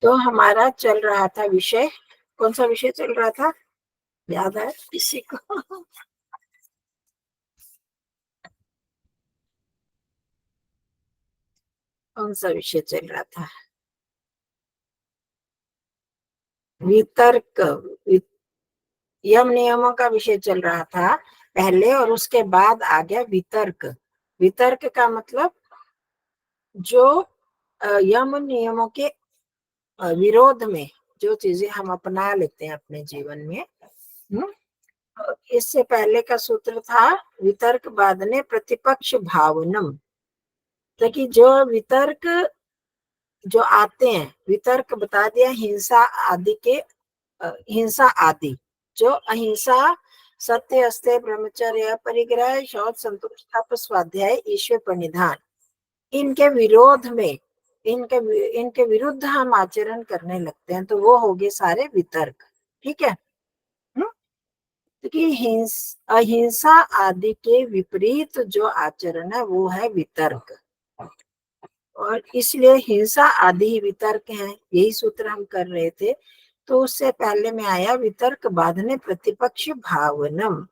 तो हमारा चल रहा था विषय, कौन सा विषय चल रहा था, याद है किसी को? कौन सा विषय चल रहा था? वितर्क। यम नियमों का विषय चल रहा था पहले, और उसके बाद आ गया वितर्क। वितर्क का मतलब जो यम नियमों के विरोध में जो चीजें हम अपना लेते हैं अपने जीवन में। इससे पहले का सूत्र था वितर्क बाधने प्रतिपक्ष भावनम। तो कि जो वितर्क जो आते हैं, वितर्क बता दिया हिंसा आदि के, हिंसा आदि जो अहिंसा, सत्य, अस्त्य, ब्रह्मचर्य, परिग्रह, शौच, संतोष, तप, स्वाध्याय, ईश्वर प्रणिधान, इनके विरोध में, इनके विरुद्ध हम आचरण करने लगते हैं, तो वो हो गए सारे वितर्क। ठीक है। क्योंकि अहिंसा आदि के विपरीत जो आचरण है वो है वितर्क, और इसलिए हिंसा आदि वितर्क हैं। यही सूत्र हम कर रहे थे। तो उससे पहले में आया वितर्क बांधने प्रतिपक्ष भावनम।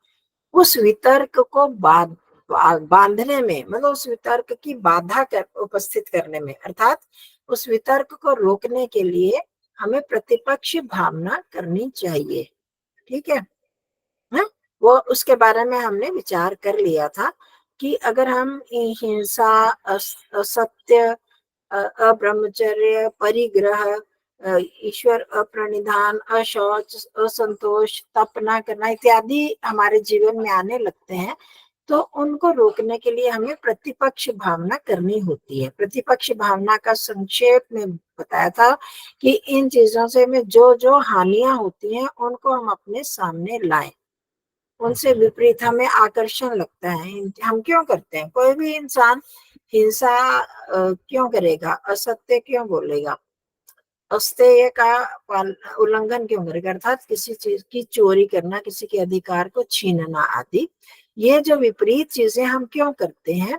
उस वितर्क को बांधने में, मतलब उस वितर्क की बाधा उपस्थित करने में, अर्थात उस वितर्क को रोकने के लिए हमें प्रतिपक्ष भावना करनी चाहिए। ठीक है। है? वो उसके बारे में हमने विचार कर लिया था कि अगर हम हिंसा, असत्य, अब्रह्मचर्य, परिग्रह, ईश्वर अप्रणिधान, अशौच, असंतोष, तप न करना इत्यादि हमारे जीवन में आने लगते हैं, तो उनको रोकने के लिए हमें प्रतिपक्ष भावना करनी होती है। प्रतिपक्ष भावना का संक्षेप में बताया था कि इन चीजों से में जो जो हानियां होती हैं उनको हम अपने सामने लाएं, उनसे विपरीत हमें आकर्षण लगता है। हम क्यों करते हैं? कोई भी इंसान हिंसा क्यों करेगा, असत्य क्यों बोलेगा, अस्तेय का उल्लंघन क्यों करेगा, अर्थात किसी चीज की चोरी करना, किसी के अधिकार को छीनना आदि, ये जो विपरीत चीजें हम क्यों करते हैं?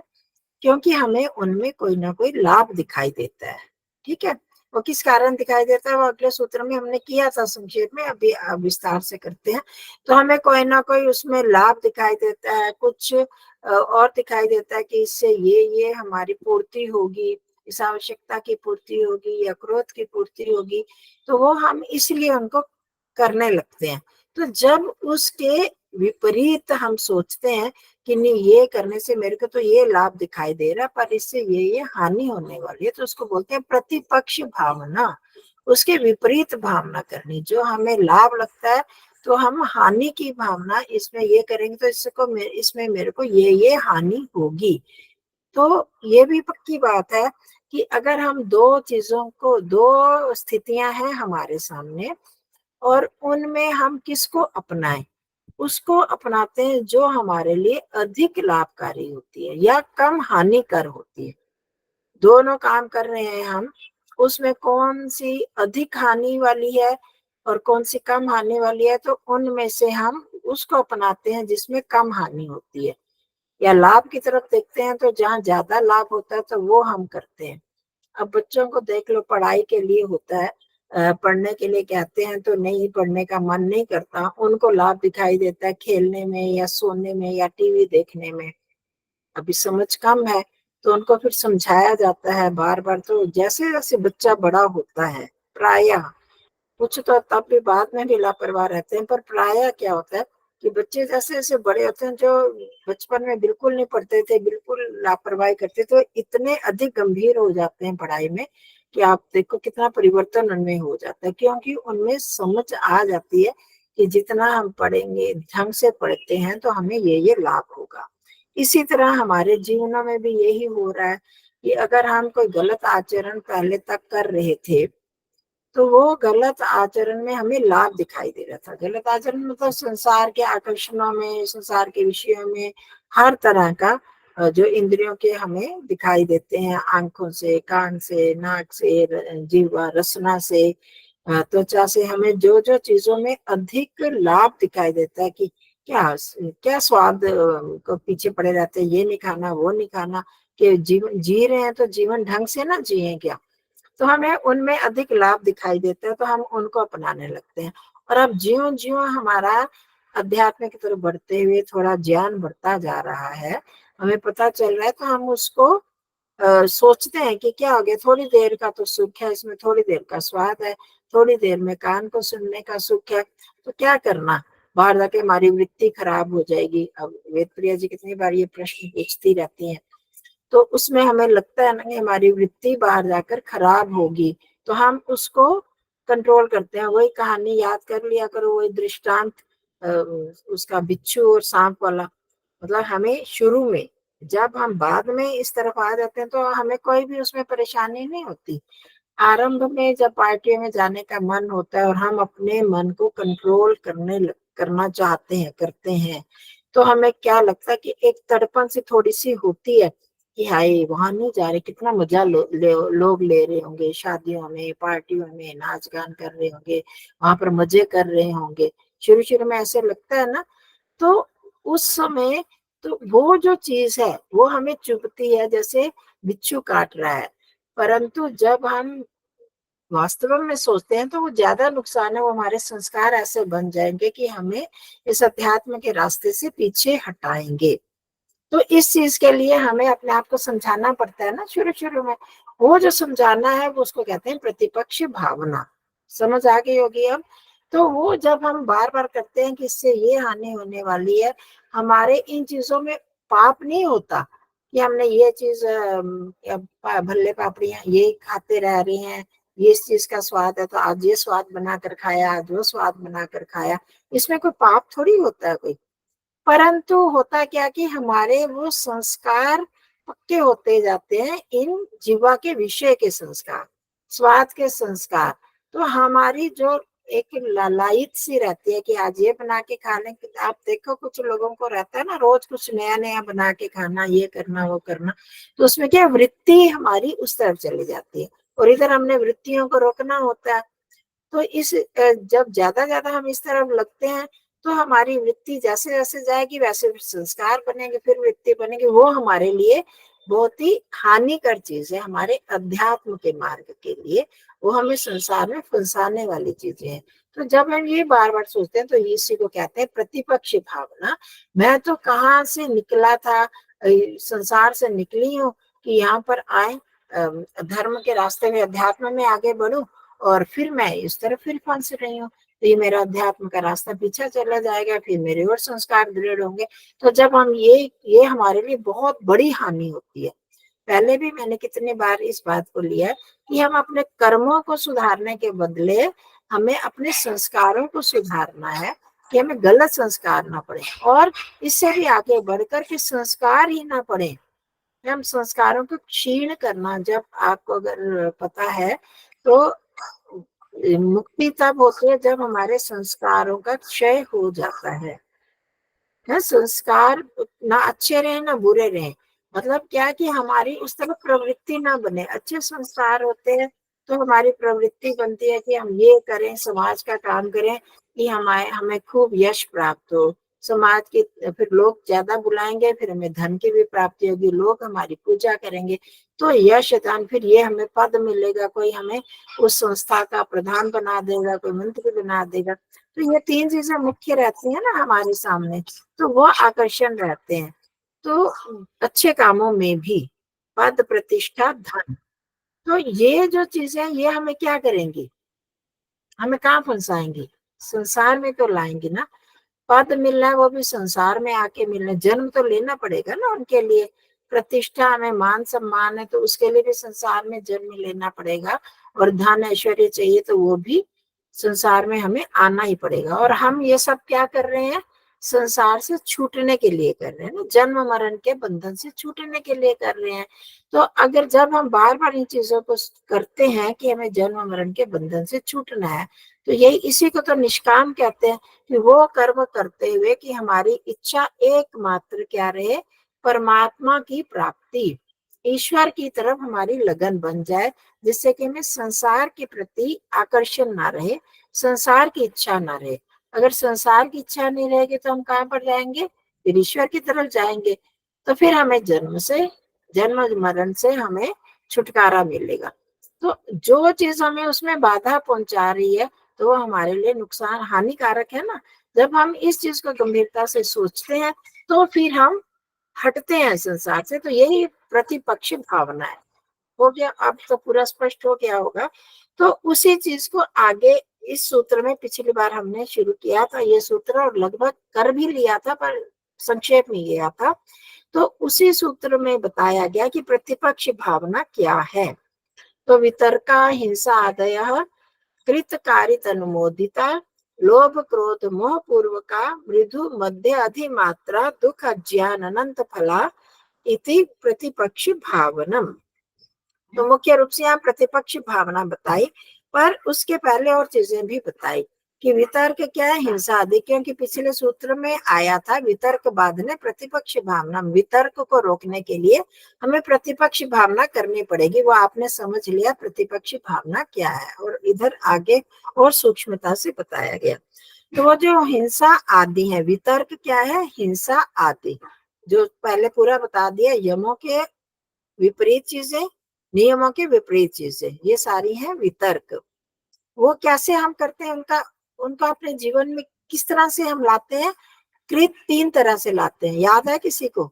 क्योंकि हमें उनमें कोई ना कोई लाभ दिखाई देता है। ठीक है। वो किस कारण दिखाई देता है वो अगले सूत्र में हमने किया था संक्षेप में, अभी विस्तार से करते हैं। तो हमें कोई ना कोई उसमें लाभ दिखाई देता है, कुछ और दिखाई देता है कि इससे ये हमारी पूर्ति होगी, इस आवश्यकता की पूर्ति होगी या क्रोध की पूर्ति होगी, तो वो हम इसलिए उनको करने लगते हैं। तो जब उसके विपरीत हम सोचते हैं कि नहीं, ये करने से मेरे को तो ये लाभ दिखाई दे रहा है, पर इससे ये हानि होने वाली है, तो उसको बोलते हैं प्रतिपक्ष भावना। उसके विपरीत भावना करनी। जो हमें लाभ लगता है तो हम हानि की भावना, इसमें ये करेंगे तो इसमें मेरे को ये हानि होगी। तो ये भी पक्की बात है कि अगर हम दो चीजों को, दो स्थितियां हैं हमारे सामने, और उनमें हम किसको अपनाएं? उसको अपनाते हैं जो हमारे लिए अधिक लाभकारी होती है या कम हानिकर होती है। दोनों काम कर रहे हैं हम, उसमें कौन सी अधिक हानि वाली है और कौन सी कम हानि वाली है, तो उनमें से हम उसको अपनाते हैं जिसमें कम हानि होती है। या लाभ की तरफ देखते हैं तो जहाँ ज्यादा लाभ होता है तो वो हम करते हैं। अब बच्चों को देख लो, पढ़ाई के लिए होता है, पढ़ने के लिए कहते हैं तो नहीं, पढ़ने का मन नहीं करता, उनको लाभ दिखाई देता है खेलने में या सोने में या टीवी देखने में। अभी समझ कम है तो उनको फिर समझाया जाता है बार बार। तो जैसे जैसे बच्चा बड़ा होता है, प्रायः, कुछ तो तब भी बाद में भी लापरवाह रहते हैं, पर प्रायः क्या होता है कि बच्चे जैसे जैसे बड़े होते हैं, जो बचपन में बिल्कुल नहीं पढ़ते थे, बिल्कुल लापरवाही करते, तो इतने अधिक गंभीर हो जाते हैं पढ़ाई में कि आप देखो कितना परिवर्तन उनमें हो जाता है, क्योंकि उनमें समझ आ जाती है कि जितना हम पढ़ेंगे, ढंग से पढ़ते हैं, तो हमें ये लाभ होगा। इसी तरह हमारे जीवनों में भी यही हो रहा है कि अगर हम कोई गलत आचरण पहले तक कर रहे थे, तो वो गलत आचरण में हमें लाभ दिखाई दे रहा था। गलत आचरण मतलब संसार के आकर्षणों में, संसार के विषयों में, हर तरह का जो इंद्रियों के हमें दिखाई देते हैं, आंखों से, कान से, नाक से, जीवा रसना से, त्वचा से, हमें जो जो चीजों में अधिक लाभ दिखाई देता है कि क्या क्या स्वाद को पीछे पड़े रहते हैं, ये नहीं खाना, वो नहीं खाना, कि जीवन जी रहे हैं तो जीवन ढंग से ना जिए क्या, तो हमें उनमें अधिक लाभ दिखाई देता है, तो हम उनको अपनाने लगते हैं। और अब ज्यों ज्यों हमारा अध्यात्म की तरफ बढ़ते हुए थोड़ा ज्ञान बढ़ता जा रहा है, हमें पता चल रहा है, तो हम उसको सोचते हैं कि क्या हो गया, थोड़ी देर का तो सुख है इसमें, थोड़ी देर का स्वाद है, थोड़ी देर में कान को सुनने का सुख है, तो क्या करना, बाहर जाके हमारी वृत्ति खराब हो जाएगी। अब वेद प्रिया जी कितनी बार ये प्रश्न पूछती रहती हैं, तो उसमें हमें लगता है ना कि हमारी वृत्ति बाहर जाकर खराब होगी, तो हम उसको कंट्रोल करते हैं। वही कहानी याद कर लिया करो, वही दृष्टांत उसका बिच्छू और सांप वाला। मतलब हमें शुरू में, जब हम बाद में इस तरफ आ जाते हैं, तो हमें कोई भी उसमें परेशानी नहीं होती। आरंभ में जब पार्टियों में जाने का मन होता है और हम अपने मन को कंट्रोल करना चाहते हैं, करते हैं, तो हमें क्या लगता है कि एक तड़पन सी थोड़ी सी होती है कि हाय वहां नहीं जा रहे, कितना मजा लोग ले रहे होंगे, शादियों में पार्टियों में नाच गान कर रहे होंगे, वहां पर मजे कर रहे होंगे। शुरू शुरू में ऐसे लगता है ना, तो उस समय तो वो जो चीज है वो हमें चुभती है, जैसे बिच्छू काट रहा है। परंतु जब हम वास्तव में सोचते हैं, तो वो ज्यादा नुकसान है, वो हमारे संस्कार ऐसे बन जाएंगे कि हमें इस अध्यात्म के रास्ते से पीछे हटाएंगे। तो इस चीज के लिए हमें अपने आप को समझाना पड़ता है ना शुरू शुरू में। वो जो समझाना है वो उसको कहते हैं प्रतिपक्ष भावना। समझ आ गई होगी अब। तो वो जब हम बार बार करते हैं कि इससे ये हानि होने वाली है, हमारे इन चीजों में पाप नहीं होता कि हमने ये चीज भल्ले पापड़ियां ये खाते रह रही हैं, ये इस चीज का स्वाद है तो आज ये स्वाद बनाकर खाया, आज वो स्वाद बनाकर खाया, इसमें कोई पाप थोड़ी होता है कोई। परंतु होता क्या कि हमारे वो संस्कार पक्के होते जाते हैं, इन जीवा के विषय के संस्कार, स्वाद के संस्कार। तो हमारी जो एक लालायित सी रहती है कि आज ये बना के खा लें। आप देखो कुछ लोगों को रहता है ना रोज कुछ नया नया बना के खाना, ये करना वो करना, तो उसमें क्या वृत्ति हमारी उस तरफ चली जाती है, और इधर हमने वृत्तियों को रोकना होता है। तो जब ज्यादा ज्यादा हम इस तरफ लगते हैं, तो हमारी वृत्ति जैसे जैसे जाएगी वैसे संस्कार बनेंगे, फिर वृत्ति बनेगी। वो हमारे लिए बहुत ही हानिकर चीज है, हमारे अध्यात्म के मार्ग के लिए वो हमें संसार में फंसाने वाली चीजें हैं। तो जब हम ये बार बार सोचते हैं, तो इसी को कहते हैं प्रतिपक्ष भावना। मैं तो कहाँ से निकला था, संसार से निकली हूँ कि यहाँ पर आए, धर्म के रास्ते में अध्यात्म में आगे बढ़ूं, और फिर मैं इस तरफ फिर फंस रही हूँ। तो ये मेरा अध्यात्म का रास्ता पीछा चला जाएगा, फिर मेरे और संस्कार दृढ़ होंगे। तो जब हम ये हमारे लिए बहुत बड़ी हानि होती है। पहले भी मैंने कितनी बार इस बात को लिया कि हम अपने कर्मों को सुधारने के बदले हमें अपने संस्कारों को सुधारना है, कि हमें गलत संस्कार ना पड़े, और इससे भी आगे बढ़कर के संस्कार ही ना पड़े, हम संस्कारों को क्षीण करना। जब आपको अगर पता है, तो मुक्ति तब होती है जब हमारे संस्कारों का क्षय हो जाता है। संस्कार ना अच्छे रहे ना बुरे रहे, मतलब क्या कि हमारी उस तरफ प्रवृत्ति ना बने। अच्छे संस्कार होते हैं तो हमारी प्रवृत्ति बनती है कि हम ये करें, समाज का काम करें कि हमें खूब यश प्राप्त हो, समाज के, फिर लोग ज्यादा बुलाएंगे, फिर हमें धन की भी प्राप्ति होगी, लोग हमारी पूजा करेंगे, तो यश धन, फिर ये हमें पद मिलेगा, कोई हमें उस संस्था का प्रधान बना देगा, कोई मंत्री बना देगा। तो ये तीन चीजें मुख्य रहती है ना हमारे सामने, तो वो आकर्षण रहते हैं। तो अच्छे कामों में भी पद प्रतिष्ठा धन, तो ये जो चीजें ये हमें क्या करेंगी, हमें कहाँ फंसाएंगी, संसार में तो लाएंगी ना। पद मिलना है वो भी संसार में आके मिलना, जन्म तो लेना पड़ेगा ना उनके लिए। प्रतिष्ठा हमें मान सम्मान है तो उसके लिए भी संसार में जन्म लेना पड़ेगा, और धन ऐश्वर्य चाहिए तो वो भी संसार में हमें आना ही पड़ेगा। और हम ये सब क्या कर रहे हैं, संसार से छूटने के लिए कर रहे हैं ना, जन्म मरण के बंधन से छूटने के लिए कर रहे हैं। तो अगर जब हम बार बार इन चीजों को करते हैं कि हमें जन्म मरण के बंधन से छूटना है, तो यही इसी को तो निष्काम कहते हैं, कि वो कर्म करते हुए कि हमारी इच्छा एकमात्र क्या रहे, परमात्मा की प्राप्ति, ईश्वर की तरफ हमारी लगन बन जाए, जिससे कि हमें संसार के प्रति आकर्षण ना रहे, संसार की इच्छा ना रहे। अगर संसार की इच्छा नहीं रहेगी तो हम कहाँ पर जाएंगे, फिर ईश्वर की तरफ जाएंगे। तो फिर हमें जन्म मरण से हमें छुटकारा मिलेगा। तो जो चीज हमें उसमें बाधा पहुंचा रही है तो वो हमारे लिए नुकसान हानिकारक है ना। जब हम इस चीज को गंभीरता से सोचते हैं तो फिर हम हटते हैं संसार से। तो यही प्रतिपक्षी भावना है। हो गया, अब तो पूरा स्पष्ट हो गया होगा। तो उसी चीज को आगे इस सूत्र में पिछली बार हमने शुरू किया था ये सूत्र, और लगभग कर भी लिया था पर संक्षेप में गया था। तो उसी सूत्र में बताया गया कि प्रतिपक्ष भावना क्या है। तो वितर्का हिंसा आदय कृतकारित अनुमोदिता लोभ क्रोध मोह पूर्वका मृदु मध्य अधिमात्रा दुख अज्ञान अनंत फला इति प्रतिपक्षी भावनम। तो मुख्य रूप से यहाँ प्रतिपक्ष भावना बताई, पर उसके पहले और चीजें भी बताई कि वितर्क क्या है, हिंसा आदि। क्योंकि पिछले सूत्र में आया था वितर्क बाधने प्रतिपक्ष भावना। वितर्क को रोकने के लिए हमें प्रतिपक्ष भावना करनी पड़ेगी। वो आपने समझ लिया प्रतिपक्ष भावना क्या है, और इधर आगे और सूक्ष्मता से बताया गया। तो वो जो हिंसा आदि है, वितर्क क्या है, हिंसा आदि, जो पहले पूरा बता दिया, यमों के विपरीत चीजें, नियमों के विपरीत चीजें, ये सारी हैं वितर्क। वो कैसे हम करते हैं, उनका उनका अपने जीवन में किस तरह से हम लाते हैं। कृत 3 तरह से लाते हैं, याद है किसी को?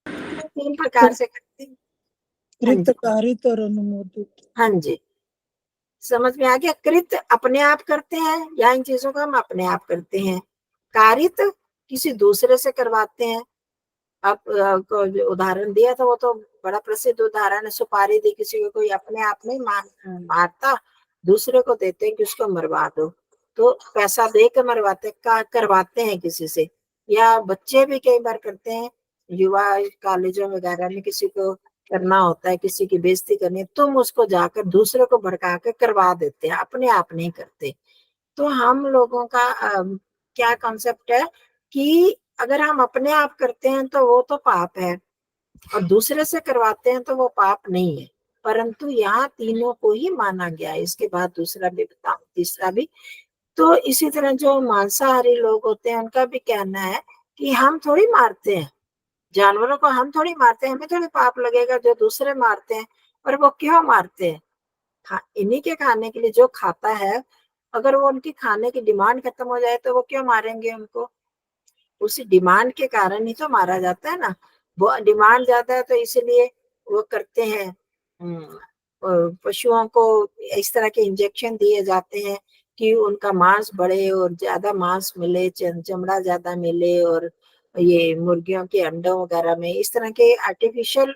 3 प्रकार से करते हैं। हाँ जी, कृतकारित और अनुमोदित। हाँ जी, समझ में आ गया। कृत अपने आप करते हैं, या इन चीजों को हम अपने आप करते हैं। कारित किसी दूसरे से करवाते हैं। आप को जो उदाहरण दिया था वो तो बड़ा प्रसिद्ध उदाहरण है। सुपारी दी किसी को, कोई अपने आप नहीं मारता, दूसरे को देते हैं कि उसको मरवा दो, तो पैसा दे के मरवाते करवाते हैं किसी से। या बच्चे भी कई बार करते हैं, युवा कॉलेजों वगैरह में किसी को करना होता है, किसी की बेइज्जती करनी है, तुम उसको जाकर दूसरे को भड़का के करवा देते हैं, अपने आप नहीं करते। तो हम लोगों का क्या कॉन्सेप्ट है कि अगर हम अपने आप करते हैं तो वो तो पाप है, और दूसरे से करवाते हैं तो वो पाप नहीं है। परंतु यहाँ तीनों को ही माना गया है। इसके बाद दूसरा भी बताऊं, तीसरा भी। तो इसी तरह जो मांसाहारी लोग होते हैं उनका भी कहना है कि हम थोड़ी मारते हैं जानवरों को, हम थोड़ी मारते हैं, हमें थोड़ी पाप लगेगा जो दूसरे मारते हैं। पर वो क्यों मारते हैं? इन्हीं के खाने के लिए, जो खाता है। अगर वो उनकी खाने की डिमांड खत्म हो जाए तो वो क्यों मारेंगे उनको? उसी डिमांड के कारण ही तो मारा जाता है ना। वो डिमांड ज्यादा है तो इसीलिए वो करते हैं। पशुओं को इस तरह के इंजेक्शन दिए जाते हैं कि उनका मांस बढ़े और ज्यादा मांस मिले, चमड़ा ज्यादा मिले। और ये मुर्गियों के अंडों वगैरह में इस तरह के आर्टिफिशियल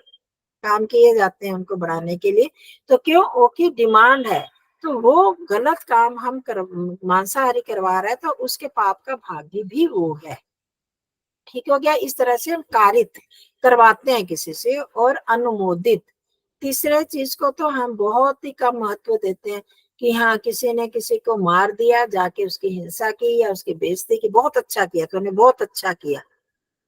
काम किए जाते हैं उनको बढ़ाने के लिए। तो क्यों? ओकी डिमांड है। तो वो गलत काम हम मांसाहारी करवा रहे हैं, तो उसके पाप का भागी भी वो है। ठीक हो गया। इस तरह से हम कारित करवाते हैं किसी से। और अनुमोदित, तीसरे चीज को तो हम बहुत ही कम महत्व देते हैं कि हाँ किसी ने किसी को मार दिया, जाके उसकी हिंसा की या उसकी बेइज्जती की, बहुत अच्छा किया, तूने बहुत अच्छा किया,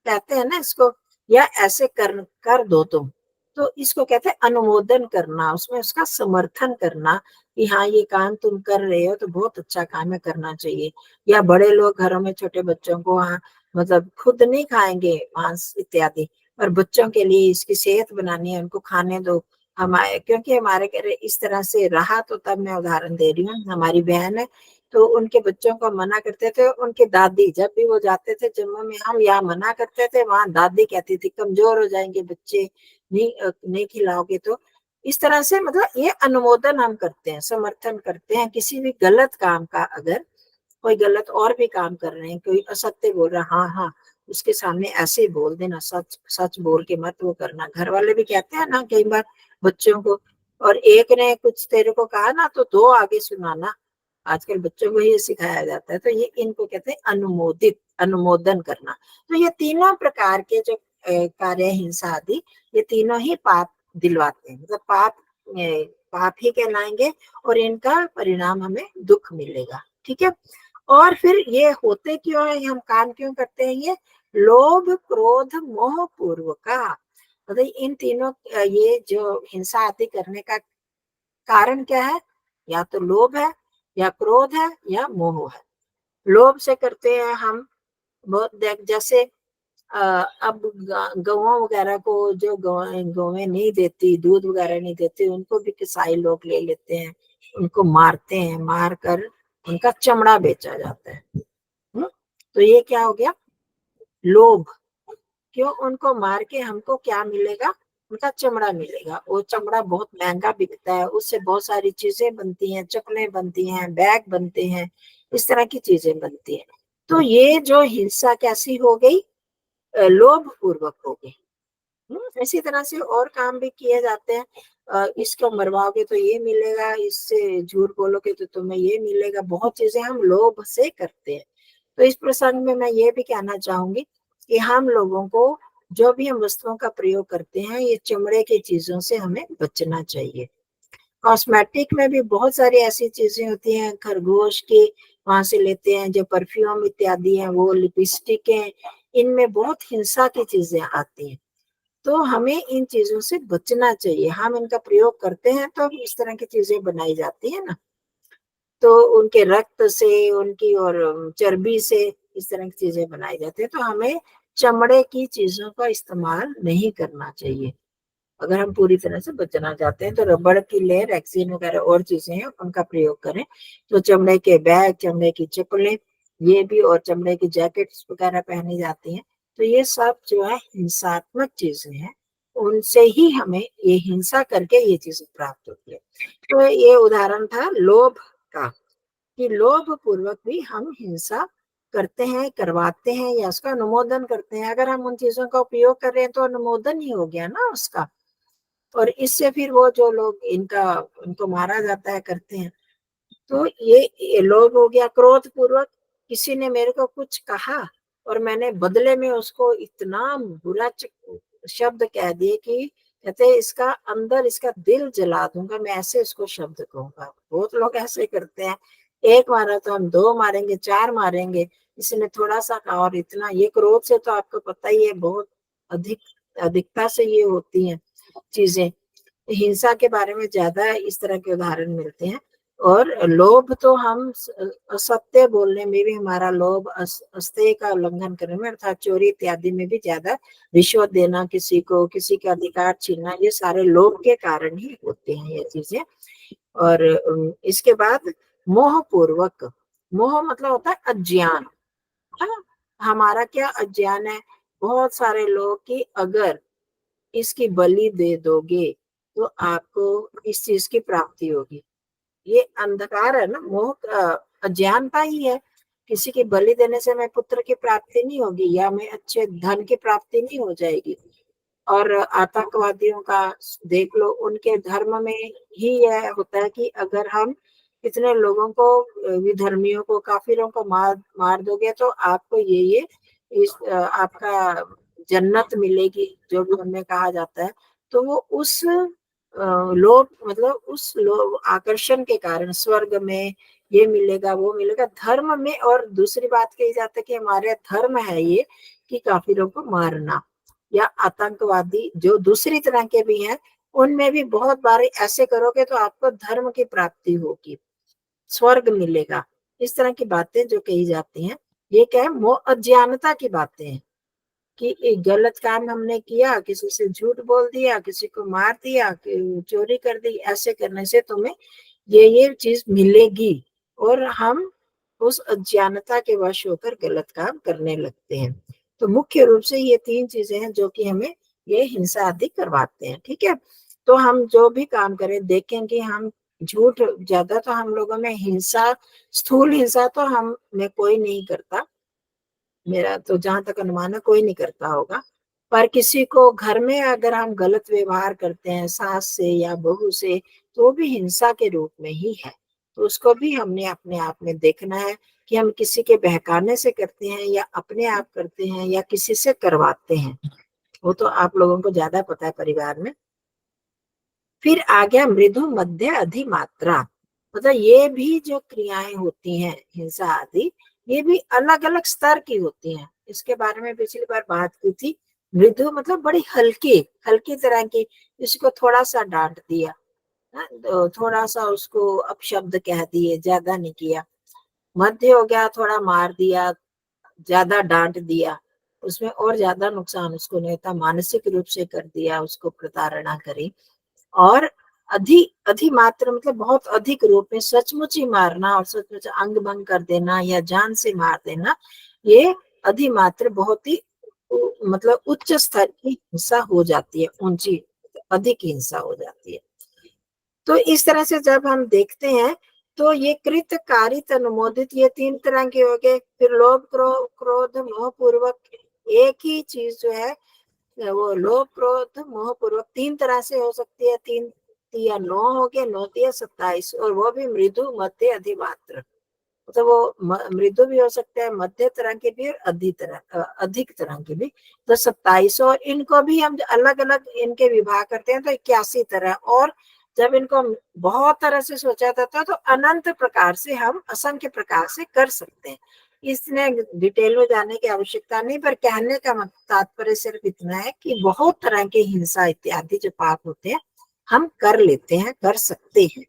कहते हैं ना इसको। या ऐसे कर दो तुम, तो इसको कहते हैं अनुमोदन करना, उसमें उसका समर्थन करना कि हाँ ये काम तुम कर रहे हो तो बहुत अच्छा काम है, करना चाहिए। या बड़े लोग घरों में छोटे बच्चों को, हाँ मतलब खुद नहीं खाएंगे मांस इत्यादि, पर बच्चों के लिए इसकी सेहत बनानी है, उनको खाने दो। हमारे, क्योंकि हमारे घर इस तरह से रहा, तो तब मैं उदाहरण दे रही हूँ। हमारी बहन है, तो उनके बच्चों को मना करते थे उनकी दादी। जब भी वो जाते थे जम्मू में, हम यहाँ मना करते थे, वहां दादी कहती थी कमजोर हो जाएंगे बच्चे, नहीं खिलाओगे तो। इस तरह से मतलब ये अनुमोदन हम करते हैं, समर्थन करते हैं किसी भी गलत काम का। अगर कोई गलत और भी काम कर रहे हैं, कोई असत्य बोल रहा, हाँ हाँ उसके सामने ऐसे ही बोल देना, सच सच बोल के मत वो करना। घर वाले भी कहते हैं ना कई बार बच्चों को, और एक ने कुछ तेरे को कहा ना तो 2 आगे सुनाना। आजकल बच्चों को ये सिखाया जाता है। तो ये इनको कहते हैं अनुमोदित, अनुमोदन करना। तो ये तीनों प्रकार के जो कार्य, हिंसा आदि, ये तीनों ही पाप दिलवाते हैं, मतलब पाप ही कहलाएंगे, और इनका परिणाम हमें दुख मिलेगा। ठीक है। और फिर ये होते क्यों है, हम काम क्यों करते हैं? ये लोभ क्रोध मोह पूर्व का, मतलब इन तीनों, ये जो हिंसा आदि करने का कारण क्या है? या तो लोभ है, या क्रोध है, या मोह है। लोभ से करते हैं हम बहुत, जैसे अब गौओं वगैरह को जो गौएं नहीं देती, दूध वगैरह नहीं देती, उनको भी कसाई लोग ले लेते हैं, उनको मारते हैं, मार कर उनका चमड़ा बेचा जाता है। तो ये क्या हो गया? लोभ। क्यों? उनको मार के हमको क्या मिलेगा? उनका चमड़ा मिलेगा। वो चमड़ा बहुत महंगा बिकता है, उससे बहुत सारी चीजें बनती हैं, चप्पलें बनती हैं, बैग बनते हैं, इस तरह की चीजें बनती हैं। तो ये जो हिंसा कैसी हो गई? लोभ पूर्वक हो गई। इसी तरह से और काम भी किए जाते हैं। इसको मरवाओगे तो ये मिलेगा, इससे झूठ बोलोगे तो तुम्हें ये मिलेगा। बहुत चीजें हम लोभ से करते हैं। तो इस प्रसंग में मैं ये भी कहना चाहूंगी कि हम लोगों को जो भी हम वस्तुओं का प्रयोग करते हैं, ये चमड़े की चीजों से हमें बचना चाहिए। कॉस्मेटिक में भी बहुत सारी ऐसी चीजें होती हैं, खरगोश की वहां से लेते हैं, जो परफ्यूम इत्यादि है, वो लिपस्टिक है, इनमें बहुत हिंसा की चीजें आती हैं। तो हमें इन चीजों से बचना चाहिए। हम इनका प्रयोग करते हैं तो इस तरह की चीजें बनाई जाती है ना, तो उनके रक्त से, उनकी और चर्बी से इस तरह की चीजें बनाई जाती है। तो हमें चमड़े की चीजों का इस्तेमाल नहीं करना चाहिए। अगर हम पूरी तरह से बचना चाहते हैं तो रबड़ की ले, रेक्सीन वगैरह और चीजें हैं, उनका प्रयोग करें। तो चमड़े के बैग, चमड़े की चप्पलें, ये भी, और चमड़े की जैकेट्स वगैरह पहनी जाती हैं। तो ये सब जो है हिंसात्मक चीजें हैं, उनसे ही हमें ये हिंसा करके ये चीजें प्राप्त होती है। तो ये उदाहरण था लोभ का, कि लोभ पूर्वक भी हम हिंसा करते हैं, करवाते हैं, या उसका अनुमोदन करते हैं। अगर हम उन चीजों का उपयोग कर रहे हैं तो अनुमोदन ही हो गया ना उसका। और इससे फिर वो जो लोग उनको मारा जाता है, करते हैं। तो ये लोभ हो गया। क्रोध पूर्वक किसी ने मेरे को कुछ कहा और मैंने बदले में उसको इतना बुरा शब्द कह दिए कि कहते इसका अंदर, इसका दिल जला दूंगा, मैं ऐसे उसको शब्द कहूंगा। बहुत लोग ऐसे करते हैं, एक मारा तो हम दो मारेंगे, चार मारेंगे। इसने थोड़ा सा कहा और इतना, ये क्रोध से तो आपको पता ही है, बहुत अधिकता से ये होती हैं चीजें। हिंसा के बारे में ज्यादा इस तरह के उदाहरण मिलते हैं। और लोभ तो हम असत्य बोलने में भी हमारा लोभ, अस्तेय का उल्लंघन करने में, अर्थात चोरी इत्यादि में भी ज्यादा, रिश्वत देना किसी को, किसी का अधिकार छीनना, ये सारे लोभ के कारण ही होते हैं ये चीजें। और इसके बाद मोह पूर्वक। मोह मतलब होता है अज्ञान। हाँ, हमारा क्या अज्ञान है बहुत सारे लोग की, अगर इसकी बलि दे दोगे तो आपको इस चीज की प्राप्ति होगी। ये अंधकार है ना, मोह अज्ञानता ही है। किसी की बलि देने से मैं पुत्र की प्राप्ति नहीं होगी, या मैं अच्छे धन की प्राप्ति नहीं हो जाएगी। और आतंकवादियों का देख लो, उनके धर्म में ही यह होता है कि अगर हम इतने लोगों को, विधर्मियों को, काफिरों को मार दोगे तो आपको ये आपका जन्नत मिलेगी, जो भी उनमें कहा जाता है। तो वो उस लोभ, मतलब उस लोभ आकर्षण के कारण स्वर्ग में ये मिलेगा, वो मिलेगा, धर्म में। और दूसरी बात कही जाती है कि हमारे धर्म है ये कि काफिरों को मारना, या आतंकवादी जो दूसरी तरह के भी हैं, उनमें भी बहुत बार ऐसे करोगे तो आपको धर्म की प्राप्ति होगी, स्वर्ग मिलेगा। इस तरह की बातें जो कही जाती हैं, ये क्या है? मोह, अज्ञानता की बातें हैं कि एक गलत काम हमने किया, किसी से झूठ बोल दिया, किसी को मार दिया, चोरी कर दी, ऐसे करने से तुम्हें ये चीज मिलेगी, और हम उस अज्ञानता के वश होकर गलत काम करने लगते हैं। तो मुख्य रूप से ये तीन चीजें हैं जो कि हमें ये हिंसा आदि करवाते हैं। ठीक है, तो हम जो भी काम करें देखें कि हम झूठ, ज्यादा तो हम लोगों में हिंसा, स्थूल हिंसा तो हम में कोई नहीं करता, मेरा तो जहां तक अनुमान है कोई नहीं करता होगा। पर किसी को घर में अगर हम गलत व्यवहार करते हैं सास से या बहू से, तो वो भी हिंसा के रूप में ही है। तो उसको भी हमने अपने आप में देखना है कि हम किसी के बहकाने से करते हैं, या अपने आप करते हैं, या किसी से करवाते हैं। वो तो आप लोगों को ज्यादा पता है परिवार में। फिर आ गया मृदु मध्य अधिमात्रा। मतलब ये भी जो क्रियाएं होती हैं हिंसा आदि, ये भी अलग अलग स्तर की होती हैं। इसके बारे में पिछली बार बात की थी। मृदु मतलब बड़ी हल्की हल्की तरह की, इसको थोड़ा सा डांट दिया, तो थोड़ा सा उसको अपशब्द कह दिए, ज्यादा नहीं किया। मध्य हो गया, थोड़ा मार दिया, ज्यादा डांट दिया। उसमें और ज्यादा नुकसान उसको नहीं होता, मानसिक रूप से कर दिया, उसको प्रताड़ना करी। और अधिमात्र मतलब बहुत अधिक रूप में सचमुच ही मारना और सचमुच अंग भंग कर देना या जान से मार देना, ये अधिमात्र बहुत ही मतलब उच्च स्तर की हिंसा हो जाती है, ऊंची अधिक हिंसा हो जाती है। तो इस तरह से जब हम देखते हैं तो ये कृत कारित अनुमोदित ये 3 तरह के हो गए। फिर लोभ क्रोध मोह पूर्वक, एक ही चीज जो है वो लोभ क्रोध मोह पूर्वक 3 तरह से हो सकती है। 3 या 9 हो गए, 9 या 27, और वो भी मृदु मध्य अधिमात्र, तो वो मृदु भी हो सकता है, मध्य तरह के भी, और अधिक तरह के भी। तो 27, और इनको भी हम अलग अलग इनके विभाग करते हैं तो 81 तरह। और जब इनको बहुत तरह से सोचा जाता है तो अनंत प्रकार से, हम असंख्य प्रकार से कर सकते हैं। इसमें डिटेल में जाने की आवश्यकता नहीं, पर कहने का तात्पर्य सिर्फ इतना है कि बहुत तरह के हिंसा इत्यादि जो पाप होते हैं हम कर लेते हैं, कर सकते हैं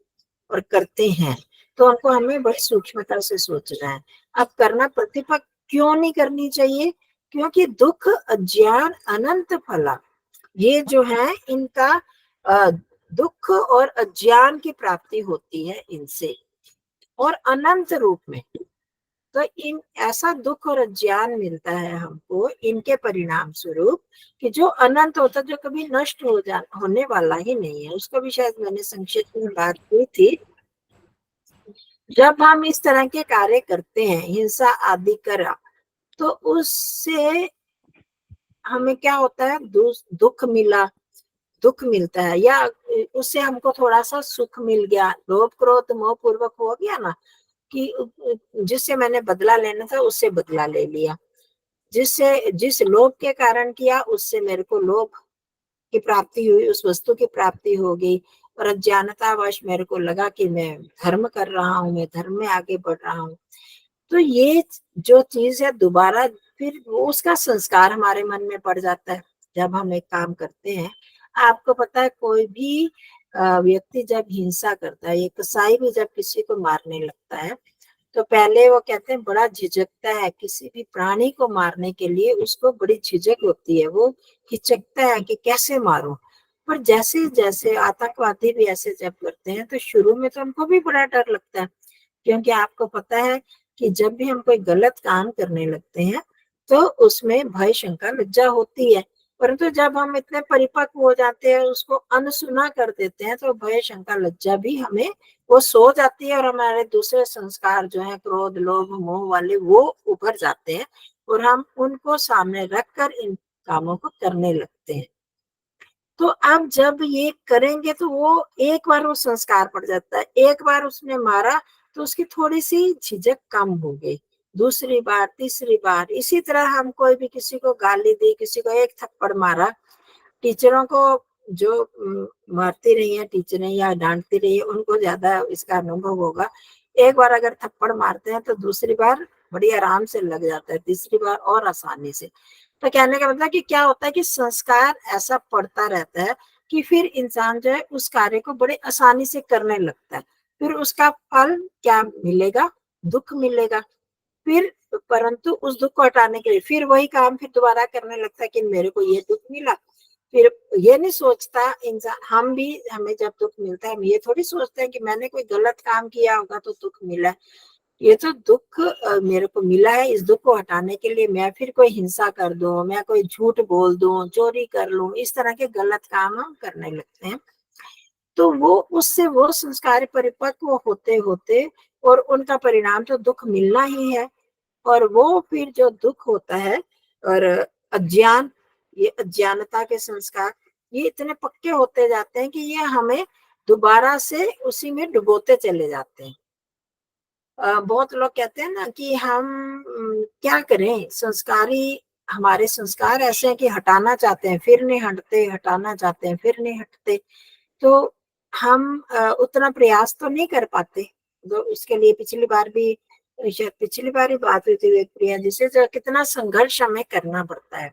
और करते हैं। तो उनको हमें बड़ी सूक्ष्मता से सोचना है। अब करना प्रतिपक्ष क्यों नहीं करनी चाहिए? क्योंकि दुख अज्ञान अनंत फला, ये जो है इनका दुख और अज्ञान की प्राप्ति होती है इनसे, और अनंत रूप में। तो इन ऐसा दुख और अज्ञान मिलता है हमको इनके परिणाम स्वरूप, कि जो अनंत होता, जो कभी नष्ट होने वाला ही नहीं है। उसको भी शायद मैंने संक्षिप्त में बात की थी। जब हम इस तरह के कार्य करते हैं, हिंसा आदि करा, तो उससे हमें क्या होता है? दुख मिलता है, या उससे हमको थोड़ा सा सुख मिल गया। लोभ क्रोध मोह पूर्वक हो गया ना, कि जिससे मैंने बदला लेना था उससे बदला ले लिया, जिस लोभ के कारण किया उससे मेरे को लोभ की प्राप्ति हुई, उस वस्तु की प्राप्ति हो गई। और अज्ञानतावश मेरे को लगा कि मैं धर्म कर रहा हूँ, मैं धर्म में आगे बढ़ रहा हूँ। तो ये जो चीज है दोबारा फिर वो उसका संस्कार हमारे मन में पड़ जाता है जब हम एक काम करते हैं। आपको पता है, कोई भी व्यक्ति जब हिंसा करता है, एक कसाई भी जब किसी को मारने लगता है, तो पहले वो कहते हैं बड़ा झिझकता है। किसी भी प्राणी को मारने के लिए उसको बड़ी झिझक होती है, वो हिचकता है कि कैसे मारूं। पर जैसे जैसे आतंकवादी भी ऐसे जब करते हैं तो शुरू में तो उनको भी बड़ा डर लगता है, क्योंकि आपको पता है कि जब भी हम कोई गलत काम करने लगते हैं तो उसमें भय शंका लज्जा होती है। परंतु जब हम इतने परिपक्व हो जाते हैं, उसको अनसुना कर देते हैं, तो भय शंका लज्जा भी हमें वो सो जाती है, और हमारे दूसरे संस्कार जो है क्रोध लोभ मोह वाले वो उभर जाते हैं, और हम उनको सामने रखकर इन कामों को करने लगते हैं। तो अब जब ये करेंगे तो वो एक बार वो संस्कार पड़ जाता है, एक बार उसने मारा तो उसकी थोड़ी सी झिझक कम हो गई। दूसरी बार तीसरी बार इसी तरह हम कोई भी किसी को गाली दी, किसी को एक थप्पड़ मारा, टीचरों को जो मारती रही है टीचरें या डांटती रही है उनको ज्यादा इसका अनुभव होगा। एक बार अगर थप्पड़ मारते हैं तो दूसरी बार बड़ी आराम से लग जाता है, तीसरी बार और आसानी से। तो कहने का मतलब कि क्या होता है कि संस्कार ऐसा पड़ता रहता है कि फिर इंसान जो है उस कार्य को बड़े आसानी से करने लगता है। फिर उसका फल क्या मिलेगा? दुख मिलेगा। फिर परंतु उस दुख को हटाने के लिए फिर वही काम फिर दोबारा करने लगता है कि मेरे को ये दुख मिला। फिर ये नहीं सोचता इंसान, हम भी, हमें जब दुख मिलता है हम ये थोड़ी सोचते हैं कि मैंने कोई गलत काम किया होगा तो दुख मिला। ये तो दुख मेरे को मिला है, इस दुख को हटाने के लिए मैं फिर कोई हिंसा कर दूं, मैं कोई झूठ बोल दूं, चोरी कर लूं, इस तरह के गलत काम हम करने लगते हैं। तो वो उससे वो संस्कार परिपक्व होते होते और उनका परिणाम तो दुख मिलना ही है। और वो फिर जो दुख होता है और अज्ञान, ये अज्ञानता के संस्कार, ये इतने पक्के होते जाते हैं कि ये हमें दोबारा से उसी में डुबोते चले जाते हैं। बहुत लोग कहते हैं ना कि हम क्या करें, संस्कारी हमारे संस्कार ऐसे हैं कि हटाना चाहते हैं फिर नहीं हटते, हटाना चाहते हैं फिर नहीं हटते। तो हम उतना प्रयास तो नहीं कर पाते। तो इसके लिए पिछली बार भी, शायद पिछली बार ही बात हुई थी एक प्रिया जिसे, जो कितना संघर्ष हमें करना पड़ता है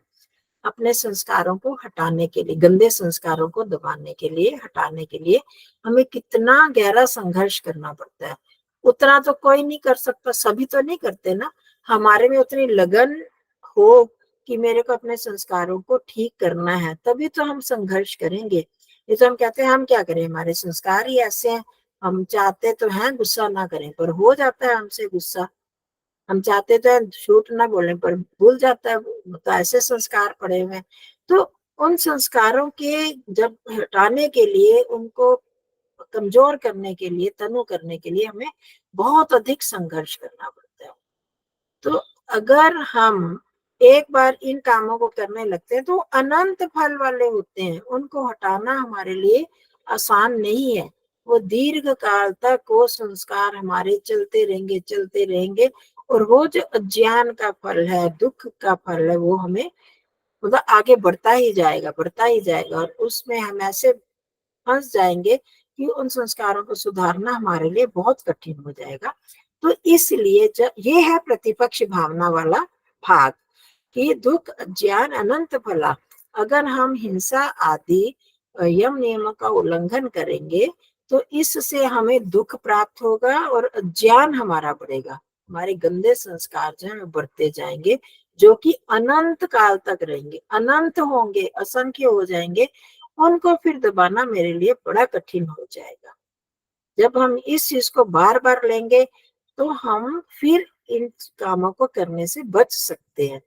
अपने संस्कारों को हटाने के लिए, गंदे संस्कारों को दबाने के लिए, हटाने के लिए हमें कितना गहरा संघर्ष करना पड़ता है। उतना तो कोई नहीं कर सकता, सभी तो नहीं करते ना। हमारे में उतनी लगन हो कि मेरे को अपने संस्कारों को ठीक करना है, तभी तो हम संघर्ष करेंगे। ये तो हम कहते हैं हम क्या करें, हमारे संस्कार ही ऐसे हैं। हम चाहते तो हैं गुस्सा ना करें, पर हो जाता है हमसे गुस्सा। हम चाहते तो हैं झूठ ना बोलें, पर भूल जाता है, तो ऐसे संस्कार पड़े हुए हैं। तो उन संस्कारों के जब हटाने के लिए, उनको कमजोर करने के लिए, तनु करने के लिए हमें बहुत अधिक संघर्ष करना पड़ता है। तो अगर हम एक बार इन कामों को करने लगते हैं तो अनंत फल वाले होते हैं, उनको हटाना हमारे लिए आसान नहीं है। वो दीर्घ काल तक वो संस्कार हमारे चलते रहेंगे, चलते रहेंगे। और वो जो अज्ञान का फल है, दुख का फल है, वो हमें मतलब आगे बढ़ता ही जाएगा, बढ़ता ही जाएगा। और उसमें हम ऐसे फंस जाएंगे कि उन संस्कारों को सुधारना हमारे लिए बहुत कठिन हो जाएगा। तो इसलिए जब ये है प्रतिपक्ष भावना वाला भाग कि दुख ज्ञान अनंत फला, अगर हम हिंसा आदि यम नियमों का उल्लंघन करेंगे तो इससे हमें दुख प्राप्त होगा और ज्ञान हमारा बढ़ेगा। हमारे गंदे संस्कार जो है बढ़ते जाएंगे, जो कि अनंत काल तक रहेंगे, अनंत होंगे, असंख्य हो जाएंगे। उनको फिर दबाना मेरे लिए बड़ा कठिन हो जाएगा। जब हम इस चीज को बार बार लेंगे तो हम फिर इन कामों को करने से बच सकते हैं।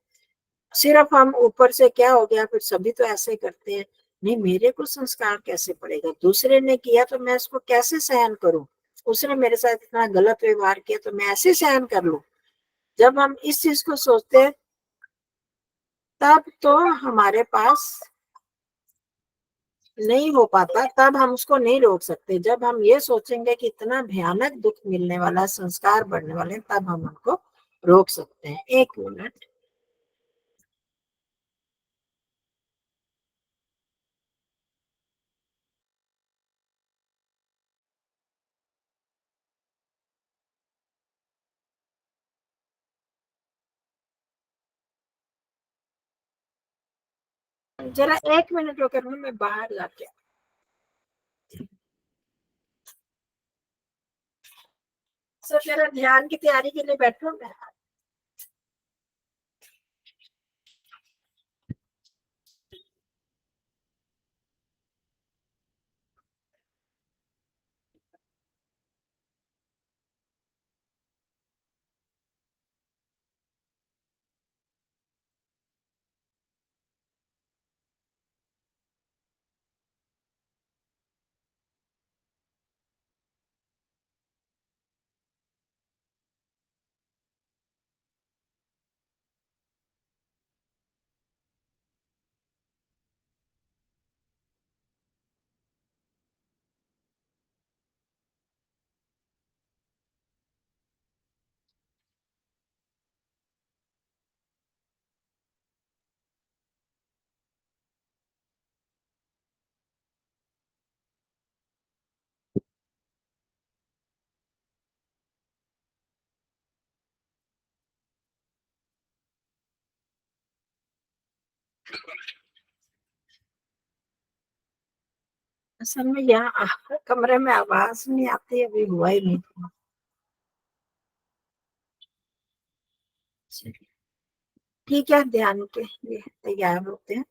सिर्फ हम ऊपर से क्या हो गया, फिर सभी तो ऐसे करते हैं, नहीं मेरे को संस्कार कैसे पड़ेगा, दूसरे ने किया तो मैं इसको कैसे सहन करूं, उसने मेरे साथ इतना गलत व्यवहार किया तो मैं ऐसे सहन कर लूं। जब हम इस चीज को सोचते हैं तब तो हमारे पास नहीं हो पाता, तब हम उसको नहीं रोक सकते। जब हम ये सोचेंगे कि इतना भयानक दुख मिलने वाला, संस्कार बढ़ने वाले, तब हम उनको रोक सकते हैं। एक मिनट। जरा 1 मिनट रुको, मैं बाहर जाके। सर जरा ध्यान की तैयारी के लिए बैठो मैं। असल में यहाँ कमरे में आवाज नहीं आती, अभी हुआ ही नहीं। ठीक है, ध्यान के लिए तैयार होते हैं।